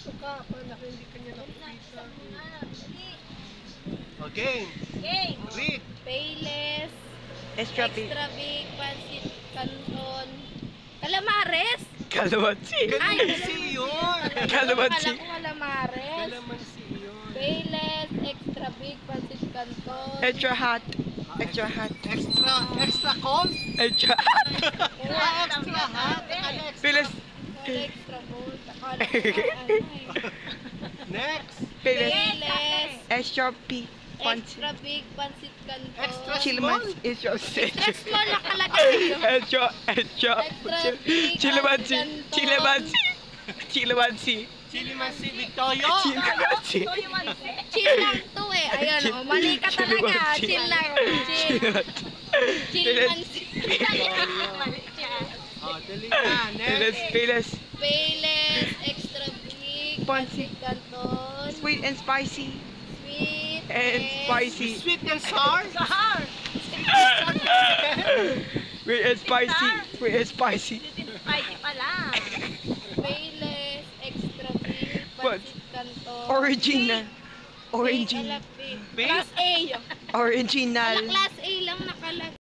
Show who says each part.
Speaker 1: dito ka. Para hindi ka niya nakikita. Okay. Read.
Speaker 2: Payless,
Speaker 3: Extra big.
Speaker 2: extra big, pancit canton, calamares.
Speaker 3: Kalamansi.
Speaker 1: Kalamansi yun.
Speaker 3: Kalamansi.
Speaker 2: Kala ko calamares.
Speaker 1: Kalamansi yun.
Speaker 2: Payless, extra big, pancit canton.
Speaker 3: Extra hot. Extra hot.
Speaker 1: Extra cold?
Speaker 3: Extra hot.
Speaker 1: Extra hot.
Speaker 3: Pilis.
Speaker 2: Wala extra bold. Akala ko ano eh.
Speaker 1: Next.
Speaker 3: Pilis.
Speaker 2: Payless,
Speaker 3: Extra P.
Speaker 2: extra big, pancit canton.
Speaker 1: Extra
Speaker 3: Chilamansi. Extra
Speaker 2: Extra small nakalagay yun.
Speaker 3: Extra.
Speaker 2: Extra big,
Speaker 3: Chilamansi.
Speaker 2: pancit canton.
Speaker 3: Chilamansi. Chilamansi.
Speaker 1: Chilimansi Victorio.
Speaker 3: Chilamansi.
Speaker 2: Chill lang to eh. Ayun o, mali ka talaga.
Speaker 3: Chilamansi.
Speaker 2: Chill lang. Chill. Chill mansi.
Speaker 1: Oh, dali na.
Speaker 3: Pilis.
Speaker 1: Next.
Speaker 3: Pilis.
Speaker 2: Payless, extra big, pancit canton.
Speaker 3: Sweet and spicy.
Speaker 2: Sweet
Speaker 3: And spicy.
Speaker 1: Sweet and sour?
Speaker 3: Sweet and spicy. Sweet and spicy.
Speaker 2: Payless, extra big,
Speaker 3: What?
Speaker 2: pancit canton.
Speaker 3: Original.
Speaker 2: Big,
Speaker 3: Original.
Speaker 2: big.
Speaker 1: Big?
Speaker 2: Class A.
Speaker 3: Original.
Speaker 2: Wala class A